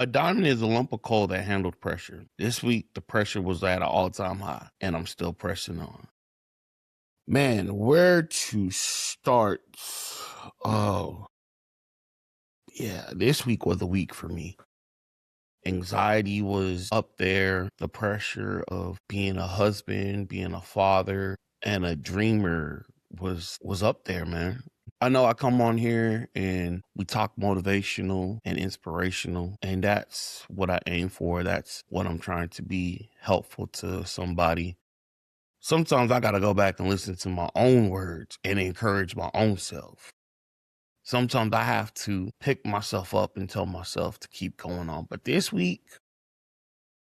A diamond is a lump of coal that handled pressure. This week, the pressure was at an all-time high, and I'm still pressing on. Man, where to start? Oh, yeah, this week was a week for me. Anxiety was up there. The pressure of being a husband, being a father, and a dreamer was up there, man. I know I come on here and we talk motivational and inspirational, and that's what I aim for. That's what I'm trying to be helpful to somebody. Sometimes I got to go back and listen to my own words and encourage my own self. Sometimes I have to pick myself up and tell myself to keep going on. But this week,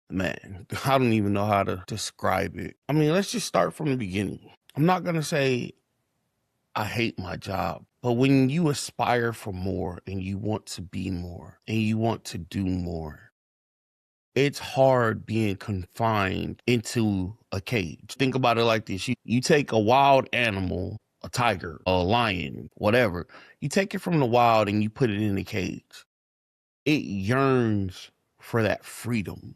man, I don't even know how to describe it. I mean, let's just start from the beginning. I'm not going to say I hate my job, but when you aspire for more and you want to be more and you want to do more, it's hard being confined into a cage. Think about it like this. You take a wild animal, a tiger, a lion, whatever. You take it from the wild and you put it in a cage. It yearns for that freedom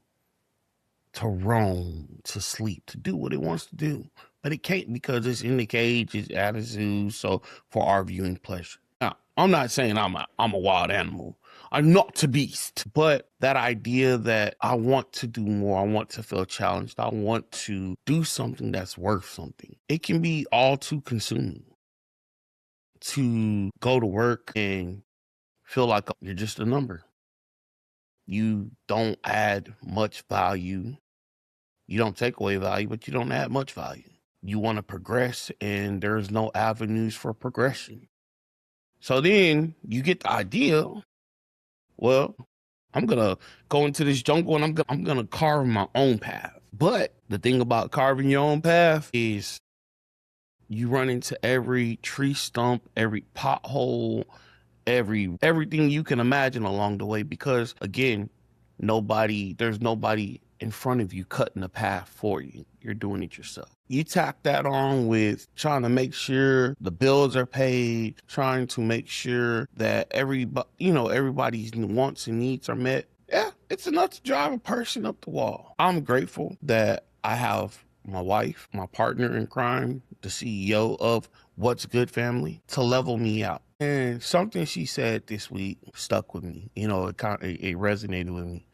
to roam, to sleep, to do what it wants to do. But it can't because it's in the cage, it's at a zoo, so for our viewing pleasure. Now, I'm not saying I'm a wild animal. I'm not a beast. But that idea that I want to do more, I want to feel challenged, I want to do something that's worth something. It can be all too consuming to go to work and feel like you're just a number. You don't add much value. You don't take away value, but you don't add much value. You want to progress and there's no avenues for progression. So then you get the idea, well, I'm going to go into this jungle and I'm going to carve my own path. But the thing about carving your own path is you run into every tree stump, every pothole, everything you can imagine along the way because again, there's nobody in front of you cutting the path for you. You're doing it yourself. You tack that on with trying to make sure the bills are paid, trying to make sure that everybody's wants and needs are met. Yeah, it's enough to drive a person up the wall. I'm grateful that I have my wife, my partner in crime, the CEO of What's Good Family, to level me out. And something she said this week stuck with me. It resonated with me.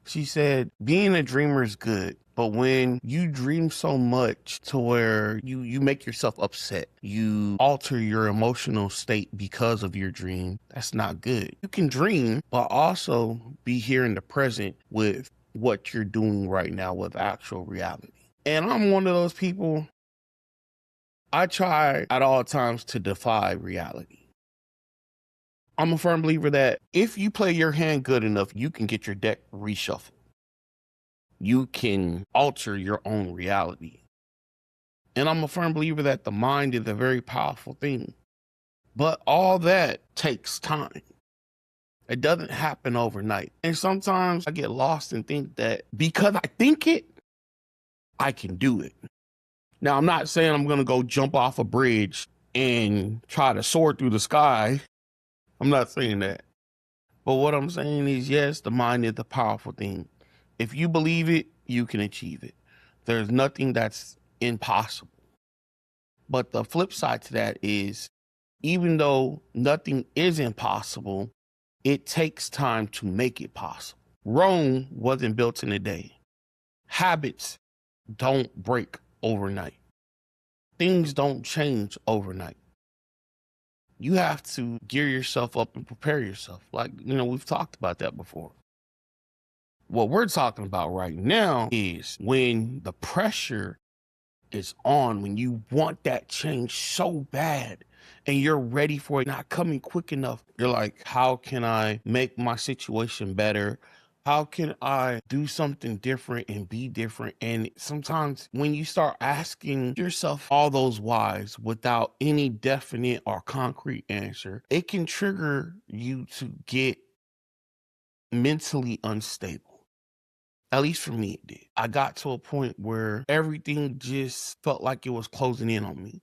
She said, being a dreamer is good, but when you dream so much to where you make yourself upset, you alter your emotional state because of your dream, that's not good. You can dream, but also be here in the present with what you're doing right now with actual reality. And I'm one of those people, I try at all times to defy reality. I'm a firm believer that if you play your hand good enough, you can get your deck reshuffled. You can alter your own reality. And I'm a firm believer that the mind is a very powerful thing. But all that takes time. It doesn't happen overnight. And sometimes I get lost and think that because I think it, I can do it. Now, I'm not saying I'm going to go jump off a bridge and try to soar through the sky. I'm not saying that. But what I'm saying is, yes, the mind is a powerful thing. If you believe it, you can achieve it. There's nothing that's impossible. But the flip side to that is, even though nothing is impossible, it takes time to make it possible. Rome wasn't built in a day. Habits don't break overnight. Things don't change overnight. You have to gear yourself up and prepare yourself. Like, we've talked about that before. What we're talking about right now is when the pressure is on, when you want that change so bad and you're ready for it not coming quick enough. You're like, how can I make my situation better? How can I do something different and be different? And sometimes when you start asking yourself all those whys without any definite or concrete answer, it can trigger you to get mentally unstable. At least for me, it did. I got to a point where everything just felt like it was closing in on me.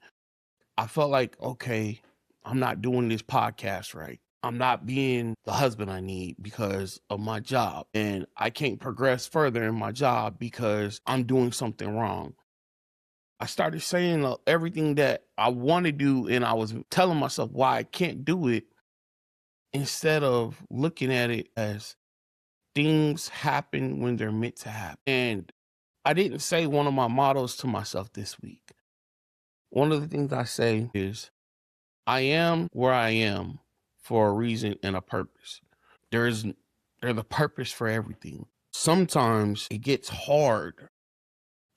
I felt like, okay, I'm not doing this podcast right. I'm not being the husband I need because of my job. And I can't progress further in my job because I'm doing something wrong. I started saying everything that I want to do, and I was telling myself why I can't do it instead of looking at it as things happen when they're meant to happen. And I didn't say one of my mottos to myself this week. One of the things I say is, I am where I am for a reason and a purpose. There's a purpose for everything. Sometimes it gets hard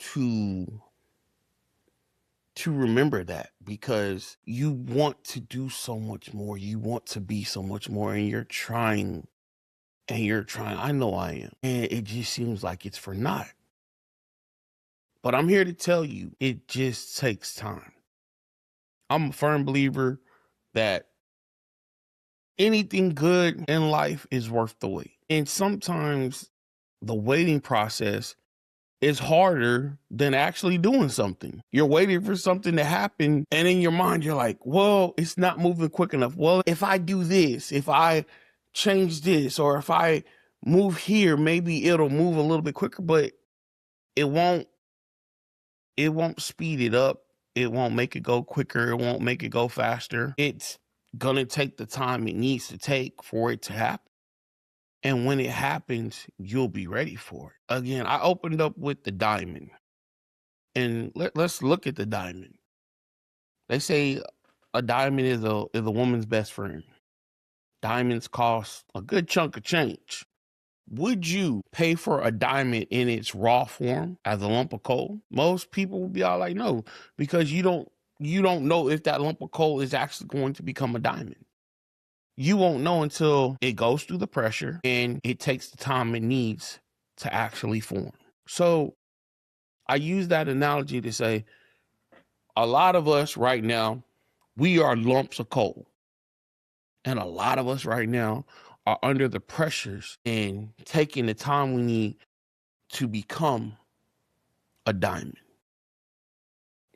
to remember that because you want to do so much more. You want to be so much more, and you're trying. I know I am. And it just seems like it's for naught. But I'm here to tell you, it just takes time. I'm a firm believer that anything good in life is worth the wait. And sometimes the waiting process is harder than actually doing something. You're waiting for something to happen, and in your mind, you're like, well, it's not moving quick enough. Well, if I do this, if I change this, or if I move here, maybe it'll move a little bit quicker, but it won't speed it up. It won't make it go quicker. It won't make it go faster. It's gonna take the time it needs to take for it to happen. And when it happens, you'll be ready for it. Again, I opened up with the diamond. And let's look at the diamond. They say a diamond is a woman's best friend. Diamonds cost a good chunk of change. Would you pay for a diamond in its raw form as a lump of coal? Most people would be all like, no, because you don't know if that lump of coal is actually going to become a diamond. You won't know until it goes through the pressure and it takes the time it needs to actually form. So I use that analogy to say a lot of us right now, we are lumps of coal. And a lot of us right now are under the pressures and taking the time we need to become a diamond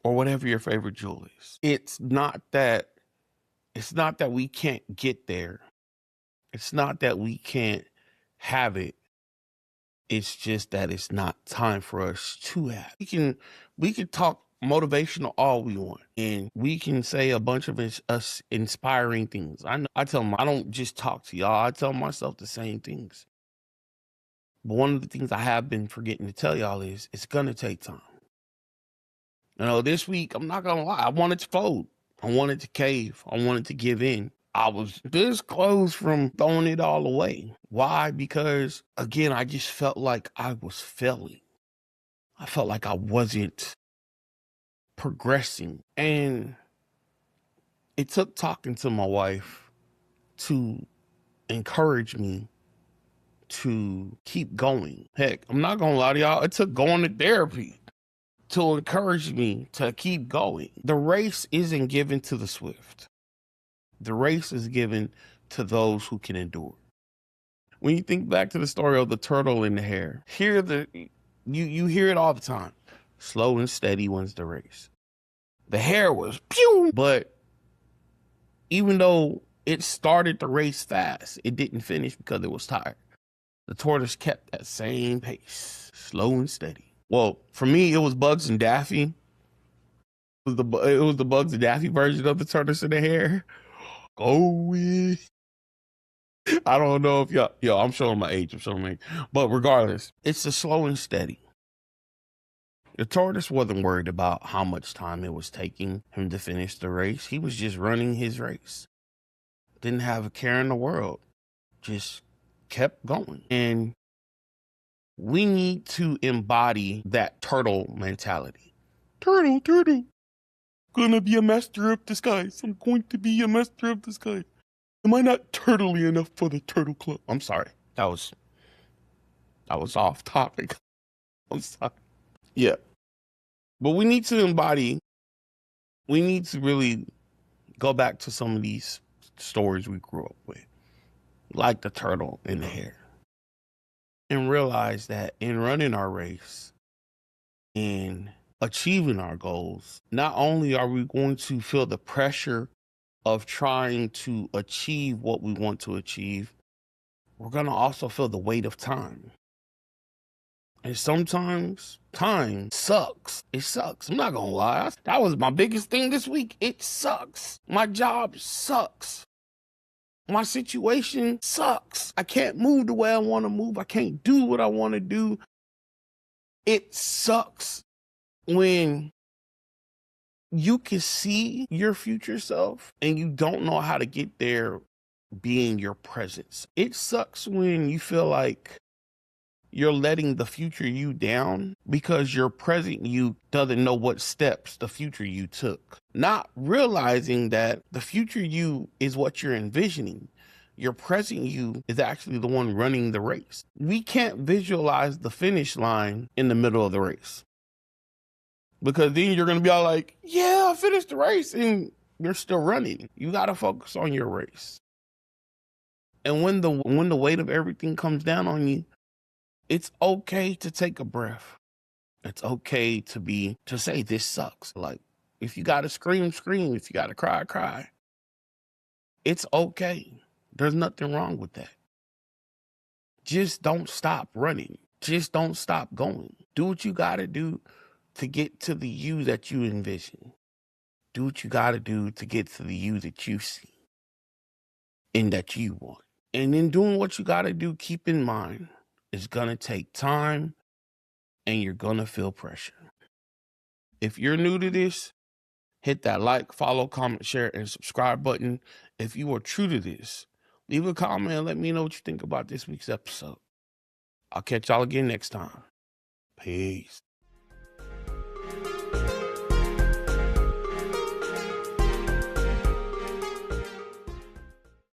or whatever your favorite jewel is. It's not that we can't get there. It's not that we can't have it. It's just that it's not time for us to have. We can talk motivational all we want, and we can say a bunch of us inspiring things. I know. I tell them I don't just talk to y'all. I tell myself the same things. But one of the things I have been forgetting to tell y'all is it's gonna take time. This week I'm not gonna lie. I wanted to fold. I wanted to cave. I wanted to give in. I was this close from throwing it all away. Why? Because again, I just felt like I was failing. I felt like I wasn't progressing. And it took talking to my wife to encourage me to keep going. Heck, I'm not gonna lie to y'all. It took going to therapy to encourage me to keep going. The race isn't given to the swift. The race is given to those who can endure. When you think back to the story of the turtle and the hare, you hear it all the time. Slow and steady wins the race. The hare was pew, but even though it started the race fast, it didn't finish because it was tired. The tortoise kept that same pace, slow and steady. Well, for me, it was Bugs and Daffy. It was the Bugs and Daffy version of the tortoise and the hare. Going. I don't know if I'm showing my age. But regardless, it's the slow and steady. The tortoise wasn't worried about how much time it was taking him to finish the race. He was just running his race. Didn't have a care in the world. Just kept going. And we need to embody that turtle mentality. Turtle. Gonna be a master of disguise. I'm going to be a master of disguise. Am I not turtly enough for the turtle club? I'm sorry. That was off topic. I'm sorry. Yeah. But we need to really go back to some of these stories we grew up with, like the turtle and the hare, and realize that in running our race, in achieving our goals, not only are we going to feel the pressure of trying to achieve what we want to achieve, we're going to also feel the weight of time. And sometimes time sucks. It sucks. I'm not going to lie. That was my biggest thing this week. It sucks. My job sucks. My situation sucks. I can't move the way I want to move. I can't do what I want to do. It sucks when you can see your future self and you don't know how to get there being your presence. It sucks when you feel like you're letting the future you down because your present you doesn't know what steps the future you took. Not realizing that the future you is what you're envisioning. Your present you is actually the one running the race. We can't visualize the finish line in the middle of the race, because then you're going to be all like, yeah, I finished the race, and you're still running. You got to focus on your race. And when the weight of everything comes down on you, it's okay to take a breath. It's okay to say this sucks. Like, if you got to scream, scream. If you got to cry, cry. It's okay. There's nothing wrong with that. Just don't stop running. Just don't stop going. Do what you got to do to get to the you that you envision. Do what you got to do to get to the you that you see and that you want. And in doing what you got to do, keep in mind, it's going to take time and you're going to feel pressure. If you're new to this, hit that like, follow, comment, share, and subscribe button. If you are true to this, leave a comment and let me know what you think about this week's episode. I'll catch y'all again next time. Peace.